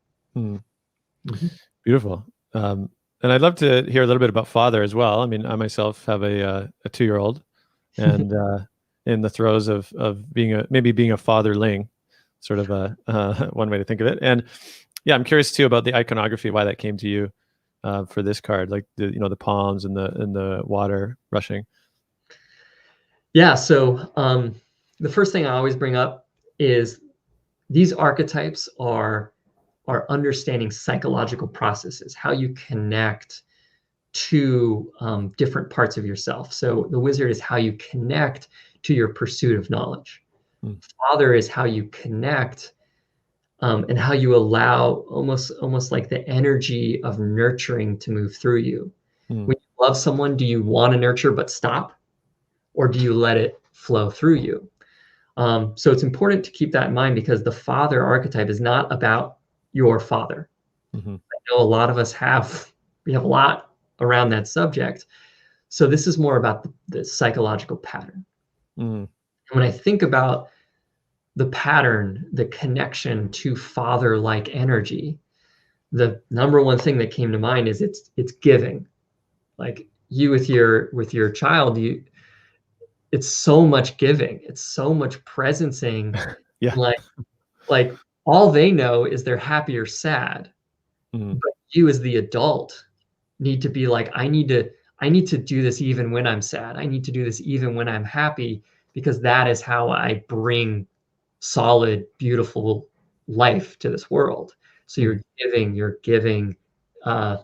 Beautiful. And I'd love to hear a little bit about father as well. I mean, I myself have a 2-year-old, and in the throes of being a fatherling, sort of one way to think of it. And yeah, I'm curious too about the iconography, why that came to you for this card, like the palms and the water rushing. Yeah. So the first thing I always bring up is these archetypes are understanding psychological processes, how you connect to different parts of yourself. So the wizard is how you connect to your pursuit of knowledge. Father is how you connect and how you allow almost like the energy of nurturing to move through you. When you love someone, do you want to nurture but stop? Or do you let it flow through you? So it's important to keep that in mind, because the father archetype is not about your father. I know a lot of us we have a lot around that subject. So this is more about the psychological pattern. And when I think about the pattern, the connection to father-like energy, the number one thing that came to mind is it's giving. Like, you with your child, it's so much giving. It's so much presencing. Like all they know is they're happy or sad. But you as the adult need to be like, I need to do this even when I'm sad. I need to do this even when I'm happy, because that is how I bring solid, beautiful life to this world. So you're giving, and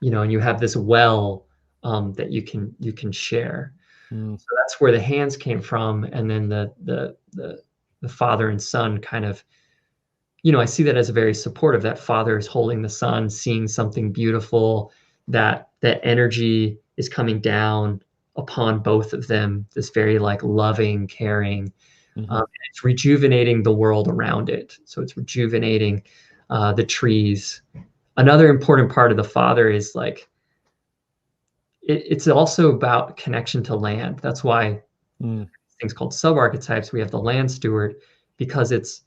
you have this well that you can share. So that's where the hands came from, and then the father and son kind of, I see that as very supportive. That father is holding the son, seeing something beautiful, that energy is coming down upon both of them. This very like loving, caring. It's rejuvenating the world around it. So it's rejuvenating the trees. Another important part of the father is like, it's also about connection to land. That's why things called sub-archetypes, we have the land steward, because it's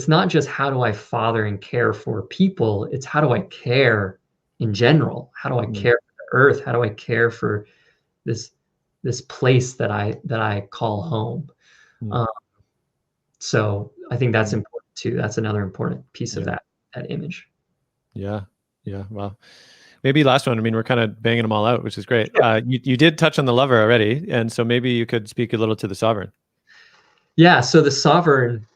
not just how do I father and care for people, it's how do I care in general? How do I care for the earth? How do I care for this place that I call home? So I think that's important too. That's another important piece of that image. Yeah. Well, maybe last one. I mean, we're kind of banging them all out, which is great. Sure. You did touch on the lover already, and so maybe you could speak a little to the sovereign. Yeah. So the sovereign,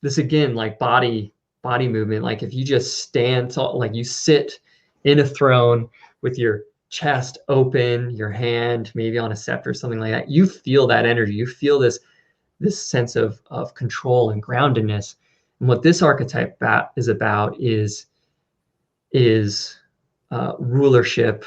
this again, like body movement. Like if you just stand tall, like you sit in a throne with your chest open, your hand maybe on a scepter or something like that, you feel that energy. You feel this sense of control and groundedness. And what this archetype is about is rulership,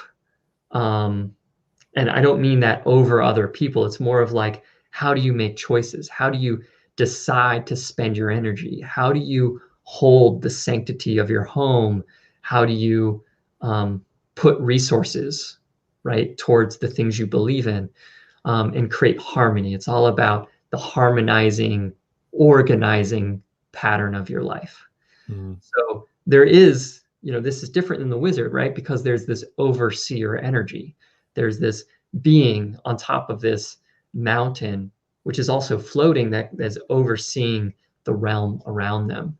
And I don't mean that over other people. It's more of like, how do you make choices? How do you decide to spend your energy? How do you hold the sanctity of your home? How do you put resources, right, towards the things you believe in, and create harmony? It's all about the harmonizing, organizing pattern of your life. So there is, this is different than the wizard, right? Because there's this overseer energy. There's this being on top of this mountain, which is also floating, that is overseeing the realm around them.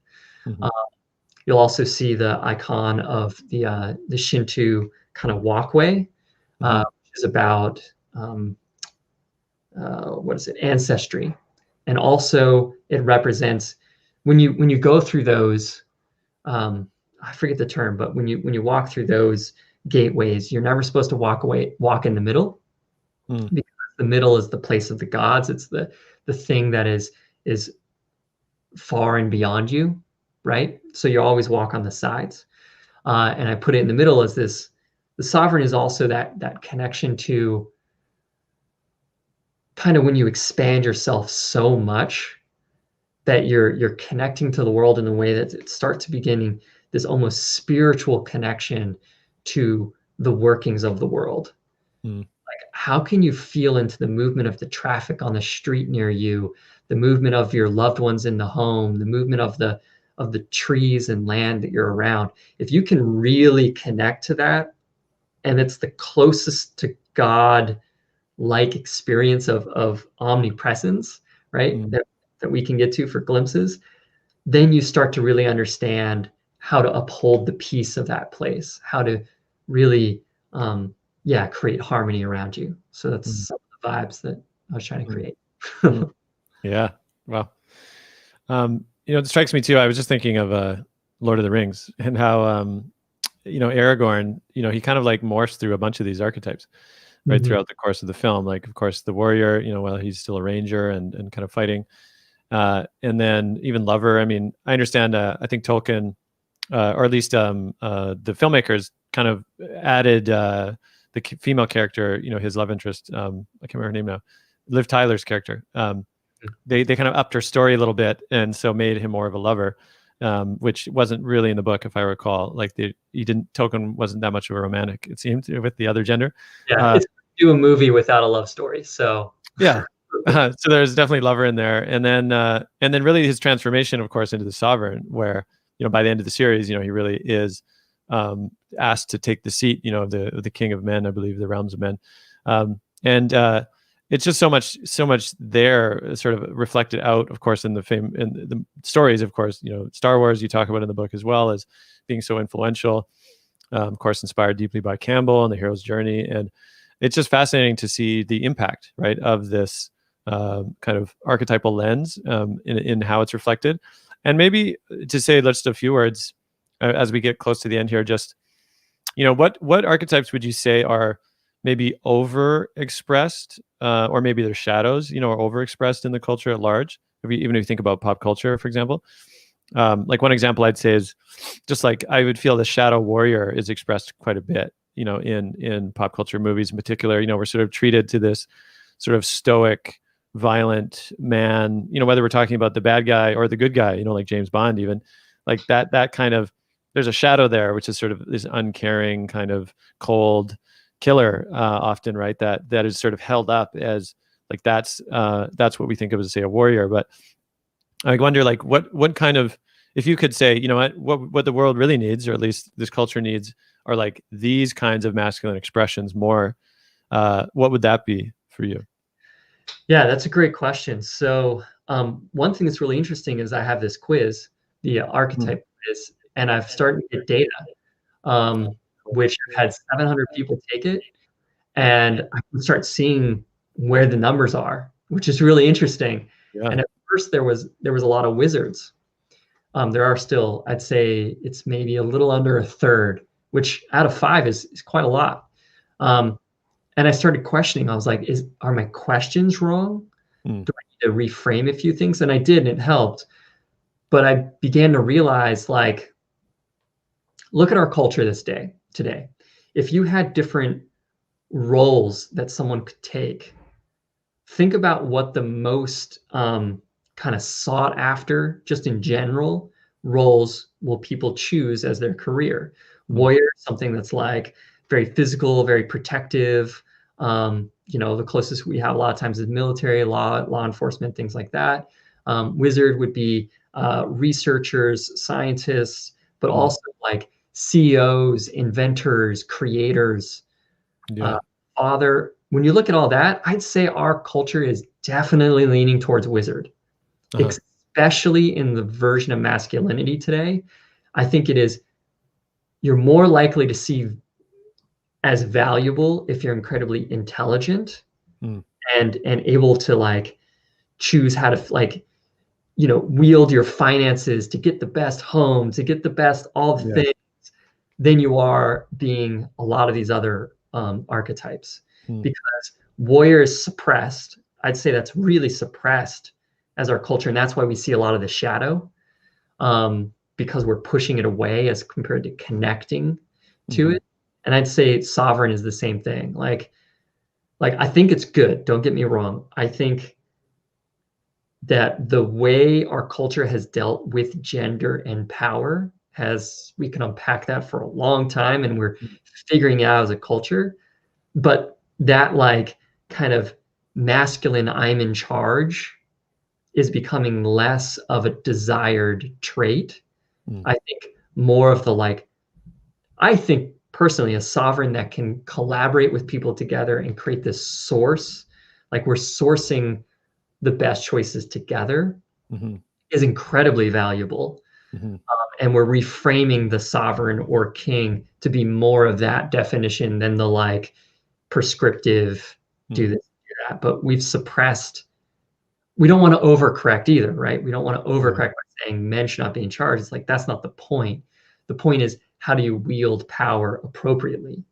You'll also see the icon of the Shinto kind of walkway, which is about what is it, ancestry, and also it represents when you go through those. I forget the term, but when you walk through those gateways, you're never supposed to walk in the middle, because the middle is the place of the gods. It's the thing that is far and beyond you, right? So you always walk on the sides. And I put it in the middle as this. The sovereign is also that connection to kind of when you expand yourself so much that you're connecting to the world in a way that it starts to beginning this almost spiritual connection to the workings of the world. Like, how can you feel into the movement of the traffic on the street near you, the movement of your loved ones in the home, the movement of the trees and land that you're around? If you can really connect to that, and it's the closest to God like experience of omnipresence, right? That we can get to for glimpses, then you start to really understand how to uphold the peace of that place, how to really, create harmony around you. So that's some of the vibes that I was trying to create. Yeah. Wow. It strikes me too. I was just thinking of Lord of the Rings and how, Aragorn, he kind of like morphs through a bunch of these archetypes, right, throughout the course of the film. Like, of course, the warrior, while he's still a ranger and kind of fighting. And then even lover. I mean, I understand, I think Tolkien, or at least the filmmakers kind of added the female character, his love interest. I can't remember her name now. Liv Tyler's character. They kind of upped her story a little bit, and so made him more of a lover, which wasn't really in the book, if I recall. Like Tolkien wasn't that much of a romantic, it seemed, with the other gender. Yeah, it's do a movie without a love story. So yeah. So there's definitely lover in there, and then really his transformation, of course, into the sovereign, where by the end of the series, he really is asked to take the seat, of the king of men, I believe, the realms of men, and it's just so much there, sort of reflected out, of course, in the stories, of course. Star Wars, you talk about in the book as well as being so influential, of course, inspired deeply by Campbell and the hero's journey, and it's just fascinating to see the impact, right, of this kind of archetypal lens in how it's reflected. And maybe to say just a few words as we get close to the end here, just, what archetypes would you say are maybe overexpressed, or maybe they're shadows, or overexpressed in the culture at large? Even if you think about pop culture, for example. Like one example I'd say is just like, I would feel the shadow warrior is expressed quite a bit, in pop culture movies in particular. We're sort of treated to this sort of stoic, violent man, whether we're talking about the bad guy or the good guy, like James Bond, even like that kind of, there's a shadow there, which is sort of this uncaring, kind of cold killer, often, right? That is sort of held up as like, that's what we think of as, say, a warrior. But I wonder, like, what kind of, if you could say, what the world really needs, or at least this culture needs, are like these kinds of masculine expressions more, what would that be for you? Yeah, that's a great question. So one thing that's really interesting is I have this quiz, the archetype quiz, and I've started to get data, which I've had 700 people take it, and I can start seeing where the numbers are, which is really interesting. Yeah. And at first there was a lot of wizards. There are still, I'd say it's maybe a little under a third, which out of 5 is quite a lot. And I started questioning. I was like, are my questions wrong? Do I need to reframe a few things? And I did, and it helped. But I began to realize, like, look at our culture today. If you had different roles that someone could take, think about what the most kind of sought after, just in general, roles will people choose as their career. Warrior, something that's like very physical, very protective. The closest we have a lot of times is military, law enforcement, things like that. Wizard would be researchers, scientists, but also like CEOs, inventors, creators. Yeah. Father, when you look at all that, I'd say our culture is definitely leaning towards wizard, especially in the version of masculinity today. I think it is, you're more likely to see as valuable if you're incredibly intelligent and able to like choose how to like, wield your finances to get the best home, to get the best all the things, than you are being a lot of these other archetypes. Because warrior is suppressed. I'd say that's really suppressed as our culture, and that's why we see a lot of the shadow, because we're pushing it away as compared to connecting to it. And I'd say sovereign is the same thing. Like I think it's good. Don't get me wrong. I think that the way our culture has dealt with gender and power we can unpack that for a long time, and we're figuring it out as a culture. But that like kind of masculine I'm in charge is becoming less of a desired trait. I think more of the like, I think personally a sovereign that can collaborate with people together and create this source, like we're sourcing the best choices together, is incredibly valuable. And we're reframing the sovereign or king to be more of that definition than the like prescriptive, do this, do that. But we don't want to overcorrect either, right? We don't want to overcorrect by saying men should not be in charge. It's like, that's not the point. The point is, how do you wield power appropriately?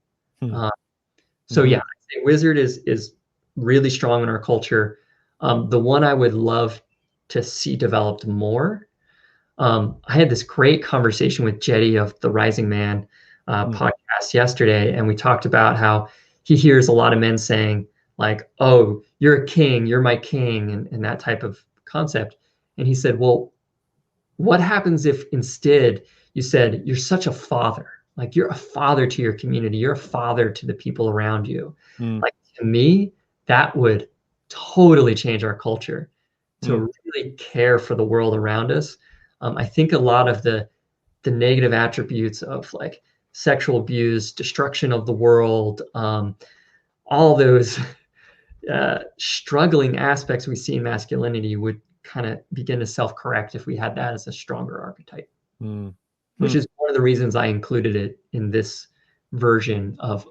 So yeah, I'd say wizard is really strong in our culture. The one I would love to see developed more. I had this great conversation with Jetty of the Rising Man podcast yesterday, and we talked about how he hears a lot of men saying like, "Oh, you're a king, you're my king," and that type of concept. And he said, "Well, what happens if instead you said you're such a father? Like you're a father to your community, you're a father to the people around you." Like to me, that would totally change our culture to really care for the world around us. I think a lot of the negative attributes of like sexual abuse, destruction of the world, all those struggling aspects we see in masculinity would kind of begin to self-correct if we had that as a stronger archetype, which is one of the reasons I included it in this version of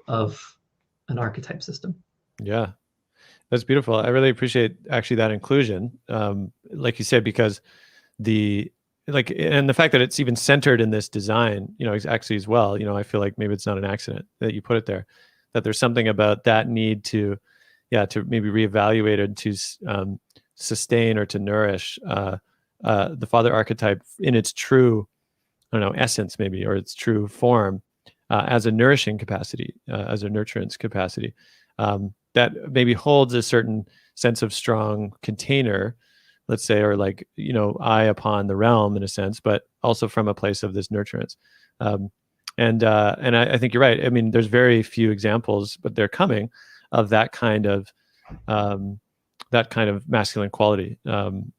an archetype system. Yeah, that's beautiful. I really appreciate actually that inclusion, like you said, because and the fact that it's even centered in this design, actually as well, I feel like maybe it's not an accident that you put it there, that there's something about that need to maybe reevaluate and to sustain or to nourish the father archetype in its true, essence maybe, or its true form, as a nourishing capacity, as a nurturance capacity, that maybe holds a certain sense of strong container, let's say, or like, eye upon the realm in a sense, but also from a place of this nurturance. And I think you're right. I mean, there's very few examples, but they're coming, of that kind of masculine quality,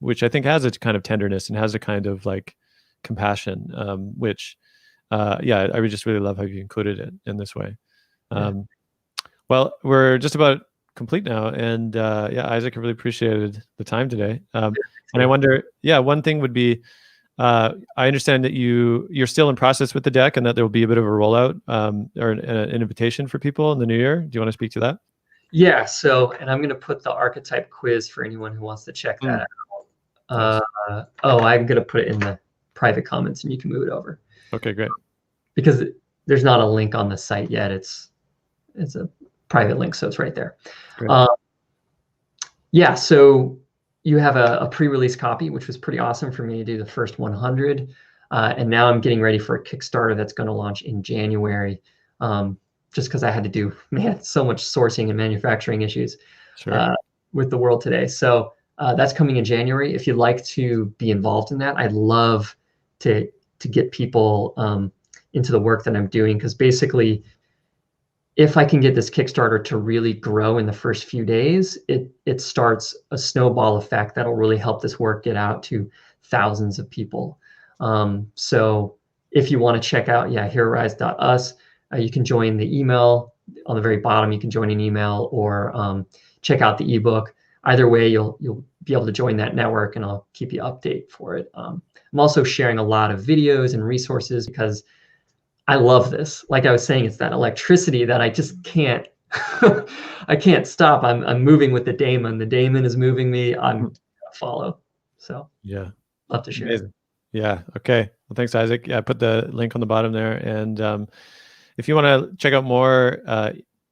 which I think has a kind of tenderness and has a kind of like compassion, which, I would just really love how you included it in this way. Well, we're just about complete now, and Isaac, I really appreciated the time today. And I wonder, one thing would be, I understand that you're still in process with the deck, and that there will be a bit of a rollout, or an invitation for people in the new year. Do you want to speak to that? Yeah. So, and I'm going to put the archetype quiz for anyone who wants to check that out. I'm going to put it in the private comments, and you can move it over. Okay, great. Because there's not a link on the site yet. It's a private link, so it's right there. So you have a pre-release copy, which was pretty awesome for me to do the first 100. And now I'm getting ready for a Kickstarter that's going to launch in January. just because I had to do, man, so much sourcing and manufacturing issues Sure. with the world today. So that's coming in January. If you'd like to be involved in that, I'd love to get people into the work that I'm doing, because basically, if I can get this Kickstarter to really grow in the first few days, it starts a snowball effect that'll really help this work get out to thousands of people. So if you want to check out, HeroRise.us, you can join the email on the very bottom. You can join an email or check out the ebook. Either way, you'll be able to join that network, and I'll keep you update for it. I'm also sharing a lot of videos and resources because I love this. Like I was saying, it's that electricity that I just can't, I can't stop. I'm moving with the daemon. The daemon is moving me. I'm gonna follow. So Yeah. love to share. Amazing. Yeah. Okay. Well, thanks, Isaac. Yeah, I put the link on the bottom there. And if you want to check out more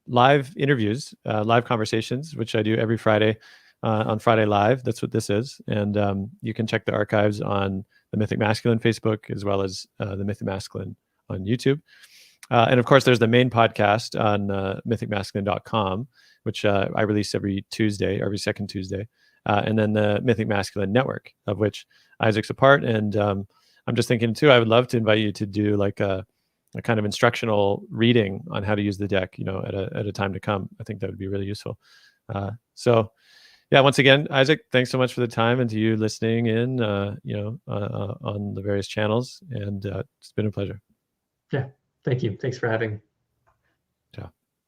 live interviews, live conversations, which I do every Friday on Friday Live, that's what this is. And you can check the archives on the Mythic Masculine Facebook, as well as the Mythic Masculine on YouTube. And of course, there's the main podcast on mythicmasculine.com, which I release every Tuesday, every second Tuesday. And then the Mythic Masculine Network, of which Isaac's a part. And I'm just thinking too, I would love to invite you to do like a kind of instructional reading on how to use the deck, at a time to come. I think that would be really useful. So yeah, once again, Isaac, thanks so much for the time, and to you listening in, on the various channels. And it's been a pleasure. Yeah. Thank you. Thanks for having me.